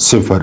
0।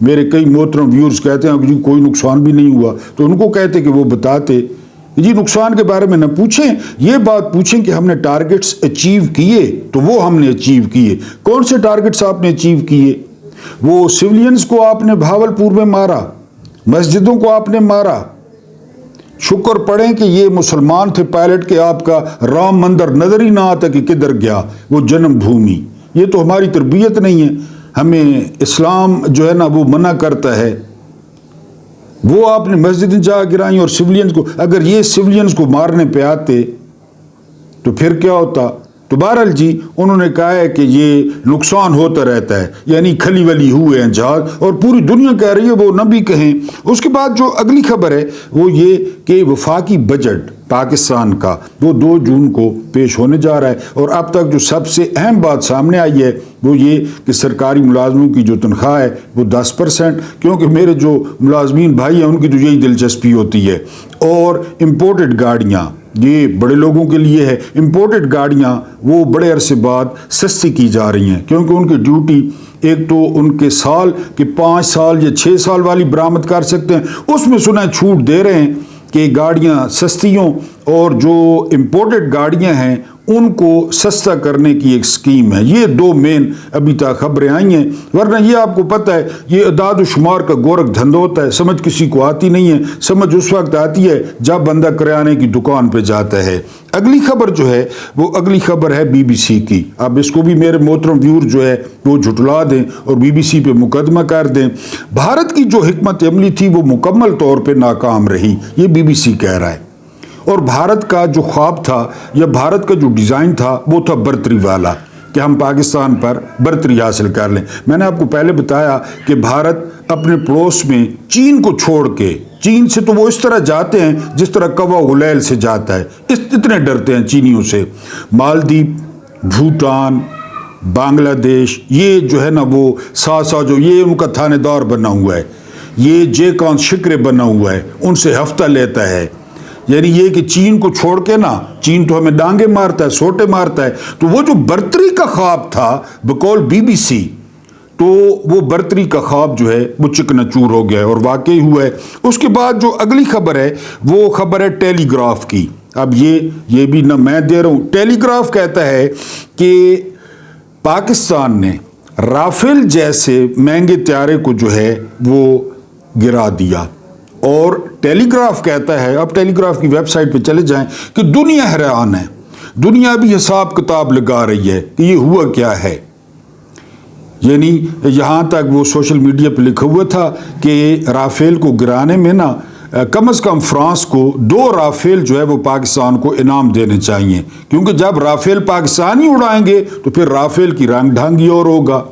میرے کئی محترم ویورز کہتے ہیں کہ جی کوئی نقصان بھی نہیں ہوا، تو ان کو کہتے کہ وہ بتاتے جی نقصان کے بارے میں نہ پوچھیں، یہ بات پوچھیں کہ ہم نے ٹارگٹس اچیو کیے، تو وہ ہم نے اچیو کیے۔ کون سے ٹارگٹس آپ نے اچیو کیے؟ وہ سیولینز کو آپ نے بھاولپور میں مارا، مسجدوں کو آپ نے مارا۔ شکر پڑھیں کہ یہ مسلمان تھے پائلٹ کے آپ کا رام مندر نظر ہی نہ آتا کہ کدھر گیا وہ جنم بھومی۔ یہ تو ہماری تربیت نہیں ہے، ہمیں اسلام جو ہے نا وہ منع کرتا ہے۔ وہ آپ نے مسجدیں جا گرائیں اور سیولینز کو، اگر یہ سیولینز کو مارنے پہ آتے تو پھر کیا ہوتا؟ تو بہرحال جی انہوں نے کہا ہے کہ یہ نقصان ہوتا رہتا ہے، یعنی کھلی ولی ہوئے ہیں جہاز، اور پوری دنیا کہہ رہی ہے وہ نہ بھی کہیں۔ اس کے بعد جو اگلی خبر ہے وہ یہ کہ وفاقی بجٹ پاکستان کا وہ 2 جون کو پیش ہونے جا رہا ہے، اور اب تک جو سب سے اہم بات سامنے آئی ہے وہ یہ کہ سرکاری ملازموں کی جو تنخواہ ہے وہ 10%، کیونکہ میرے جو ملازمین بھائی ہیں ان کی تو یہی دلچسپی ہوتی ہے۔ اور امپورٹڈ گاڑیاں، یہ بڑے لوگوں کے لیے ہے، امپورٹڈ گاڑیاں وہ بڑے عرصے بعد سستی کی جا رہی ہیں، کیونکہ ان کی ڈیوٹی ایک تو ان کے سال کے 5 سال یا 6 سال والی برآمد کر سکتے ہیں، اس میں سنیں چھوٹ دے رہے ہیں کہ گاڑیاں سستیوں، اور جو امپورٹڈ گاڑیاں ہیں ان کو سستا کرنے کی ایک سکیم ہے۔ یہ 2 مین ابھی تک خبریں آئی ہیں، ورنہ یہ آپ کو پتہ ہے یہ اعداد و شمار کا گورکھ دھندہ ہوتا ہے، سمجھ کسی کو آتی نہیں ہے۔ سمجھ اس وقت آتی ہے جب بندہ کریانے کی دکان پہ جاتا ہے۔ اگلی خبر جو ہے وہ اگلی خبر ہے بی بی سی کی۔ اب اس کو بھی میرے محترم ویور جو ہے وہ جھٹلا دیں اور بی بی سی پہ مقدمہ کر دیں۔ بھارت کی جو حکمت عملی تھی وہ مکمل طور پہ ناکام رہی، یہ بی بی سی کہہ رہا ہے۔ اور بھارت کا جو خواب تھا یا بھارت کا جو ڈیزائن تھا وہ تھا برتری والا، کہ ہم پاکستان پر برتری حاصل کر لیں۔ میں نے آپ کو پہلے بتایا کہ بھارت اپنے پڑوس میں چین کو چھوڑ کے، چین سے تو وہ اس طرح جاتے ہیں جس طرح کوا غلیل سے جاتا ہے، اتنے ڈرتے ہیں چینیوں سے۔ مالدیپ، بھوٹان، بنگلہ دیش، یہ جو ہے نا وہ ساتھ جو یہ ان کا تھانے دار بنا ہوا ہے، یہ جے کان شکرے بنا ہوا ہے، ان سے ہفتہ لیتا ہے۔ یعنی یہ کہ چین کو چھوڑ کے نا، چین تو ہمیں ڈانگے مارتا ہے، سوٹے مارتا ہے، تو وہ جو برتری کا خواب تھا بقول بی بی سی، تو وہ برتری کا خواب جو ہے وہ چکنا چور ہو گیا ہے، اور واقعی ہوا ہے۔ اس کے بعد جو اگلی خبر ہے وہ خبر ہے ٹیلی گراف کی۔ اب یہ بھی نہ میں دے رہا ہوں، ٹیلی گراف کہتا ہے کہ پاکستان نے رافیل جیسے مہنگے طیارے کو جو ہے وہ گرا دیا، اور ٹیلی گراف کہتا ہے، اب ٹیلی گراف کی ویب سائٹ پہ چلے جائیں، کہ دنیا حیران ہے، دنیا بھی حساب کتاب لگا رہی ہے کہ یہ ہوا کیا ہے۔ یعنی یہاں تک وہ سوشل میڈیا پہ لکھا ہوا تھا کہ رافیل کو گرانے میں نا کم از کم فرانس کو 2 رافیل جو ہے وہ پاکستان کو انعام دینے چاہیے، کیونکہ جب رافیل پاکستانی اڑائیں گے تو پھر رافیل کی رنگ ڈھنگ ہی اور ہوگا۔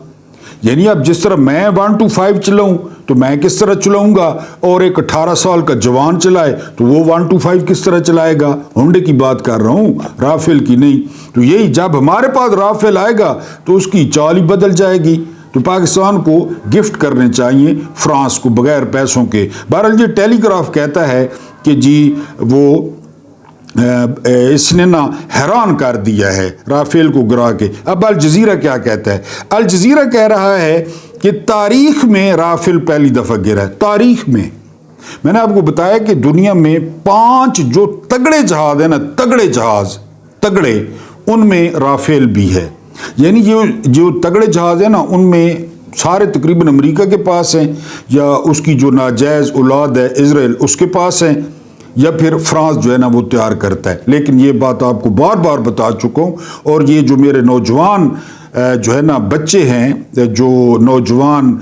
یعنی اب جس طرح میں 125 چلاؤں تو میں کس طرح چلاؤں گا، اور ایک 18 سال کا جوان چلائے تو وہ 125 کس طرح چلائے گا؟ ہونڈے کی بات کر رہا ہوں، رافیل کی نہیں۔ تو یہی جب ہمارے پاس رافیل آئے گا تو اس کی چال ہی بدل جائے گی۔ تو پاکستان کو گفٹ کرنے چاہیے فرانس کو بغیر پیسوں کے۔ بہرحال یہ ٹیلی گراف کہتا ہے کہ جی وہ اس نے نا حیران کر دیا ہے رافیل کو گرا کے۔ اب الجزیرہ کیا کہتا ہے؟ الجزیرہ کہہ رہا ہے کہ تاریخ میں رافیل پہلی دفعہ گرا ہے، تاریخ میں۔ میں نے آپ کو بتایا کہ دنیا میں 5 جو تگڑے جہاز ہیں نا، تگڑے جہاز، تگڑے، ان میں رافیل بھی ہے۔ یعنی جو تگڑے جہاز ہیں نا ان میں سارے تقریباً امریکہ کے پاس ہیں، یا اس کی جو ناجائز اولاد ہے اسرائیل اس کے پاس ہیں، یا پھر فرانس جو ہے نا وہ تیار کرتا ہے۔ لیکن یہ بات آپ کو بار بار بتا چکا ہوں، اور یہ جو میرے نوجوان جو ہے نا بچے ہیں، جو نوجوان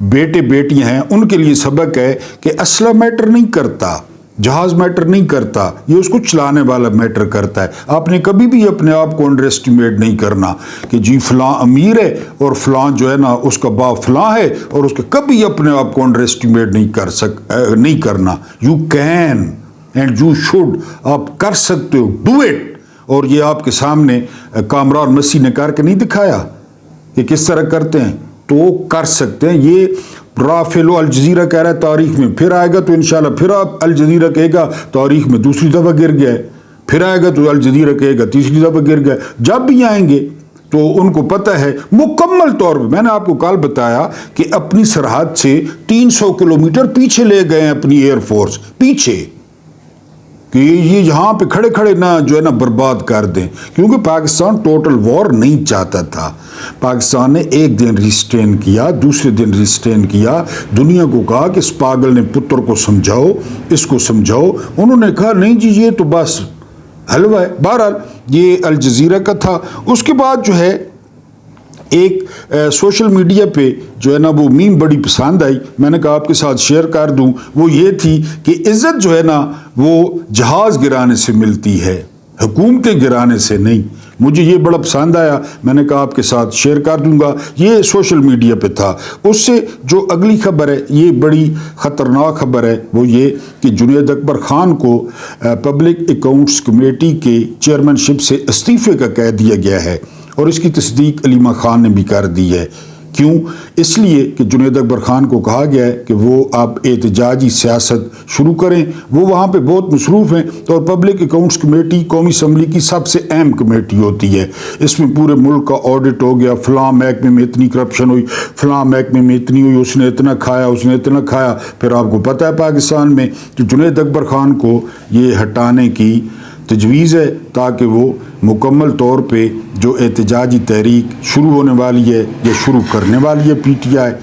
بیٹے بیٹیاں ہیں، ان کے لیے سبق ہے کہ اسلحہ میٹر نہیں کرتا، جہاز میٹر نہیں کرتا، یہ اس کو چلانے والا میٹر کرتا ہے۔ آپ نے کبھی بھی اپنے آپ کو انڈر اسٹیمیٹ نہیں کرنا کہ جی فلاں امیر ہے اور فلاں جو ہے نا اس کا باپ فلاں ہے، اور اس کا کبھی اپنے آپ کو انڈر اسٹیمیٹ نہیں کرنا۔ You can and you should, آپ کر سکتے ہو، ڈو اٹ۔ اور یہ آپ کے سامنے کامران مسیح نے کر کے نہیں دکھایا کہ کس طرح کرتے ہیں، تو کر سکتے ہیں۔ یہ رافیل الجزیرہ کہہ رہا ہے تاریخ میں پھر آئے گا، تو انشاءاللہ پھر آپ الجزیرہ کہے گا تاریخ میں دوسری دفعہ گر گیا ہے، پھر آئے گا تو الجزیرہ کہے گا تیسری دفعہ گر گیا۔ جب بھی آئیں گے تو ان کو پتہ ہے مکمل طور پہ. میں نے آپ کو کل بتایا کہ اپنی سرحد سے 300 کلومیٹر پیچھے لے گئے ہیں اپنی ایئر فورس پیچھے, کہ یہ یہاں پہ کھڑے کھڑے نہ جو ہے نا برباد کر دیں, کیونکہ پاکستان ٹوٹل وار نہیں چاہتا تھا. پاکستان نے ایک دن ریسٹین کیا, دوسرے دن ریسٹین کیا, دنیا کو کہا کہ اس پاگل نے پتر کو سمجھاؤ, اس کو سمجھاؤ. انہوں نے کہا نہیں جی یہ تو بس حلوہ ہے. بہرحال یہ الجزیرہ کا تھا. اس کے بعد جو ہے ایک سوشل میڈیا پہ جو ہے نا وہ میم بڑی پسند آئی, میں نے کہا آپ کے ساتھ شیئر کر دوں. وہ یہ تھی کہ عزت جو ہے نا وہ جہاز گرانے سے ملتی ہے, حکومتیں گرانے سے نہیں. مجھے یہ بڑا پسند آیا, میں نے کہا آپ کے ساتھ شیئر کر دوں گا. یہ سوشل میڈیا پہ تھا. اس سے جو اگلی خبر ہے یہ بڑی خطرناک خبر ہے, وہ یہ کہ جنید اکبر خان کو پبلک اکاؤنٹس کمیٹی کے چیئرمین شپ سے استعفے کا کہہ دیا گیا ہے, اور اس کی تصدیق علیمہ خان نے بھی کر دی ہے. کیوں؟ اس لیے کہ جنید اکبر خان کو کہا گیا ہے کہ وہ آپ احتجاجی سیاست شروع کریں. وہ وہاں پہ بہت مصروف ہیں, اور پبلک اکاؤنٹس کمیٹی قومی اسمبلی کی سب سے اہم کمیٹی ہوتی ہے. اس میں پورے ملک کا آڈٹ ہو گیا, فلاں محکمے میں اتنی کرپشن ہوئی, فلاں محکمے میں اتنی ہوئی, اس نے اتنا کھایا, اس نے اتنا کھایا. پھر آپ کو پتہ ہے پاکستان میں کہ جنید اکبر خان کو یہ ہٹانے کی تجویز ہے تاکہ وہ مکمل طور پہ جو احتجاجی تحریک شروع ہونے والی ہے یا شروع کرنے والی ہے پی ٹی آئی,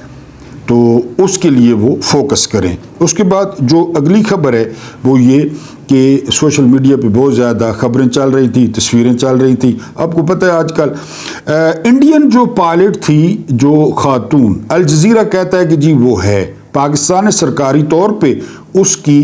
تو اس کے لیے وہ فوکس کریں. اس کے بعد جو اگلی خبر ہے وہ یہ کہ سوشل میڈیا پہ بہت زیادہ خبریں چل رہی تھیں, تصویریں چل رہی تھیں. آپ کو پتہ ہے آج کل انڈین جو پائلٹ تھی جو خاتون, الجزیرہ کہتا ہے کہ جی وہ ہے, پاکستان نے سرکاری طور پہ اس کی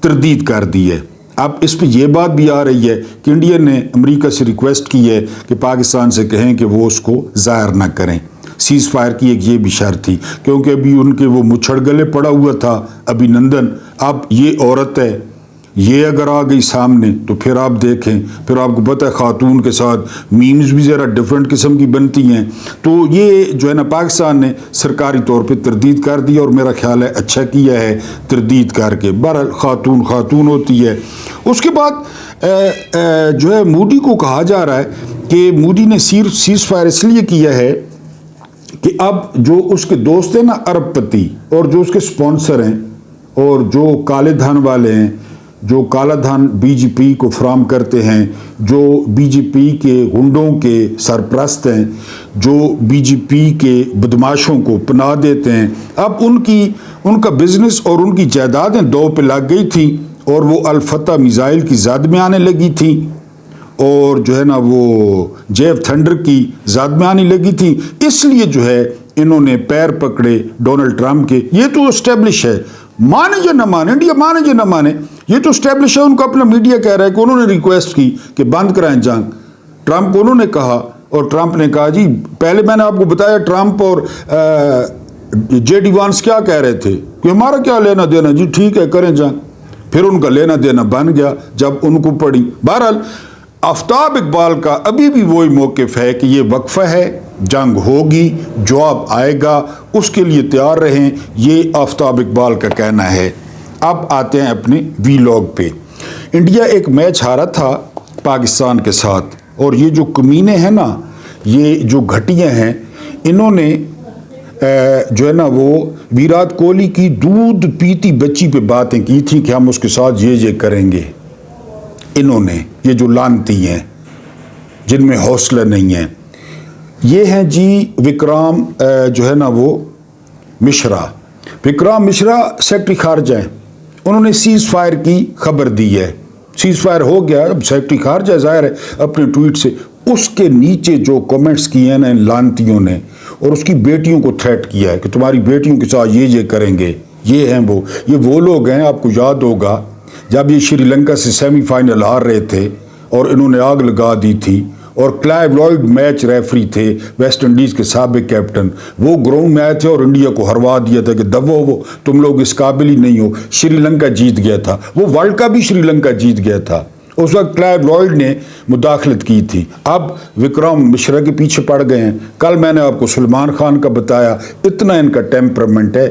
تردید کر دی ہے. اب اس پہ یہ بات بھی آ رہی ہے کہ انڈیا نے امریکہ سے ریکویسٹ کی ہے کہ پاکستان سے کہیں کہ وہ اس کو ظاہر نہ کریں. سیز فائر کی ایک یہ بھی شرط تھی, کیونکہ ابھی ان کے وہ مچھڑ گلے پڑا ہوا تھا ابھی نندن. اب یہ عورت ہے, یہ اگر آ گئی سامنے تو پھر آپ دیکھیں, پھر آپ کو پتہ ہے خاتون کے ساتھ میمز بھی ذرا ڈیفرنٹ قسم کی بنتی ہیں. تو یہ جو ہے نا پاکستان نے سرکاری طور پہ تردید کر دی, اور میرا خیال ہے اچھا کیا ہے تردید کر کے. بہرحال خاتون خاتون ہوتی ہے. اس کے بعد جو ہے مودی کو کہا جا رہا ہے کہ مودی نے سیز فائر اس لیے کیا ہے کہ اب جو اس کے دوست ہیں نا ارب پتی, اور جو اس کے سپانسر ہیں, اور جو کالے دھن والے ہیں, جو کالا دھن بی جے پی کو فراہم کرتے ہیں, جو بی جے پی کے غنڈوں کے سرپرست ہیں, جو بی جے پی کے بدماشوں کو پناہ دیتے ہیں, اب ان کا بزنس اور ان کی جائیدادیں دو پہ لگ گئی تھیں, اور وہ الفتح میزائل کی زد میں آنے لگی تھی, اور جو ہے نا وہ جیف تھنڈر کی زد میں آنے لگی تھی. اس لیے جو ہے انہوں نے پیر پکڑے ڈونلڈ ٹرمپ کے. یہ تو اسٹیبلش ہے, مانے یا نہ مانے, انڈیا مانے یا نہ مانے, یہ تو اسٹیبلش ہے. ان کو اپنا میڈیا کہہ رہا ہے کہ انہوں نے ریکویسٹ کی کہ بند کرائیں جنگ. ٹرمپ کو انہوں نے کہا, اور ٹرمپ نے کہا جی پہلے میں نے آپ کو بتایا ٹرمپ اور جے ڈی وانس کیا کہہ رہے تھے کہ ہمارا کیا لینا دینا, جی ٹھیک ہے کریں جنگ. پھر ان کا لینا دینا بن گیا جب ان کو پڑی. بہرحال آفتاب اقبال کا ابھی بھی وہی موقف ہے کہ یہ وقفہ ہے, جنگ ہوگی, جواب آئے گا, اس کے لیے تیار رہیں, یہ آفتاب اقبال کا کہنا ہے. اب آتے ہیں اپنے وی لاگ پہ. انڈیا ایک میچ ہارا تھا پاکستان کے ساتھ, اور یہ جو کمینے ہیں نا, یہ جو گھٹیاں ہیں, انہوں نے جو ہے نا وہ ویرات کوہلی کی دودھ پیتی بچی پہ باتیں کی تھی کہ ہم اس کے ساتھ یہ کریں گے. انہوں نے, یہ جو لانتی ہیں جن میں حوصلہ نہیں ہے, یہ ہیں جی وکرام جو ہے نا وہ مشرا. وکرام مشرا سیکٹری خارجہ ہیں. انہوں نے سیز فائر کی خبر دی ہے. سیز فائر ہو گیا, اب سیکٹری خارجہ ظاہر ہے اپنے ٹویٹ سے. اس کے نیچے جو کمنٹس کیے ہیں نا ان لانتیوں نے, اور اس کی بیٹیوں کو تھریٹ کیا ہے کہ تمہاری بیٹیوں کے ساتھ یہ کریں گے. یہ ہیں وہ لوگ ہیں, آپ کو یاد ہوگا جب یہ شری لنکا سے سیمی فائنل ہار رہے تھے اور انہوں نے آگ لگا دی تھی, اور کلائیو لائڈ میچ ریفری تھے ویسٹ انڈیز کے سابق کیپٹن, وہ گراؤنڈ میں آئے تھے اور انڈیا کو ہروا دیا تھا کہ دبو وہ تم لوگ اس قابل ہی نہیں ہو. شری لنکا جیت گیا تھا, وہ ورلڈ کپ بھی شری لنکا جیت گیا تھا. اس وقت کلائیو لائڈ نے مداخلت کی تھی. اب وکرام مشرا کے پیچھے پڑ گئے ہیں. کل میں نے آپ کو سلمان خان کا بتایا, اتنا ان کا ٹیمپرمنٹ ہے.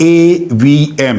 AVM,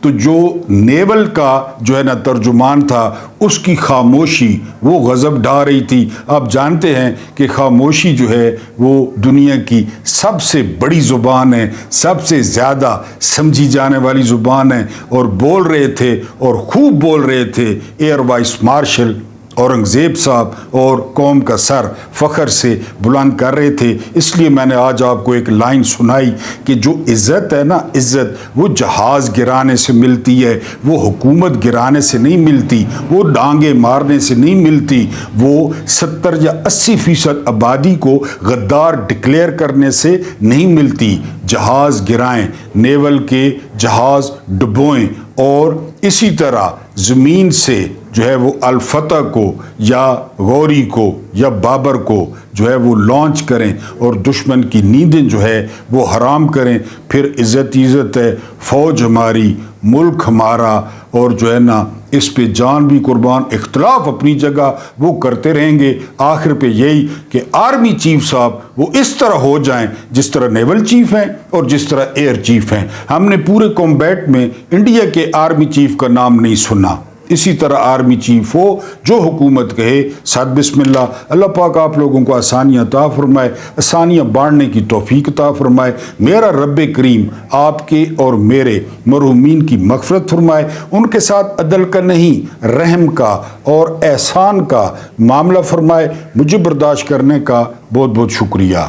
تو جو نیول کا جو ہے نا ترجمان تھا اس کی خاموشی وہ غضب ڈھا رہی تھی۔ آپ جانتے ہیں کہ خاموشی جو ہے وہ دنیا کی سب سے بڑی زبان ہے، سب سے زیادہ سمجھی جانے والی زبان ہے، اور بول رہے تھے اور خوب بول رہے تھے ایئر وائس مارشل اورنگزیب صاحب، اور قوم کا سر فخر سے بلند کر رہے تھے۔ اس لیے میں نے آج آپ کو ایک لائن سنائی کہ جو عزت ہے نا، عزت وہ جہاز گرانے سے ملتی ہے، وہ حکومت گرانے سے نہیں ملتی، وہ ڈانگیں مارنے سے نہیں ملتی، وہ 70 یا 80% آبادی کو غدار ڈکلیئر کرنے سے نہیں ملتی۔ جہاز گرائیں، نیول کے جہاز ڈبوئیں، اور اسی طرح زمین سے جو ہے وہ الفتح کو یا غوری کو یا بابر کو جو ہے وہ لانچ کریں، اور دشمن کی نیندیں جو ہے وہ حرام کریں۔ پھر عزت عزت ہے، فوج ہماری، ملک ہمارا، اور جو ہے نا اس پہ جان بھی قربان۔ اختلاف اپنی جگہ وہ کرتے رہیں گے، آخر پہ یہی کہ آرمی چیف صاحب وہ اس طرح ہو جائیں جس طرح نیول چیف ہیں اور جس طرح ایئر چیف ہیں۔ ہم نے پورے کمبیٹ میں انڈیا کے آرمی چیف کا نام نہیں سنا۔ اسی طرح آرمی چیف ہو، جو حکومت کہے ساتھ بسم اللہ۔ اللہ پاک آپ لوگوں کو آسانیاں عطا فرمائے، آسانیاں بانٹنے کی توفیق عطا فرمائے۔ میرا رب کریم آپ کے اور میرے مرحومین کی مغفرت فرمائے، ان کے ساتھ عدل کا نہیں رحم کا اور احسان کا معاملہ فرمائے۔ مجھے برداشت کرنے کا بہت بہت شکریہ۔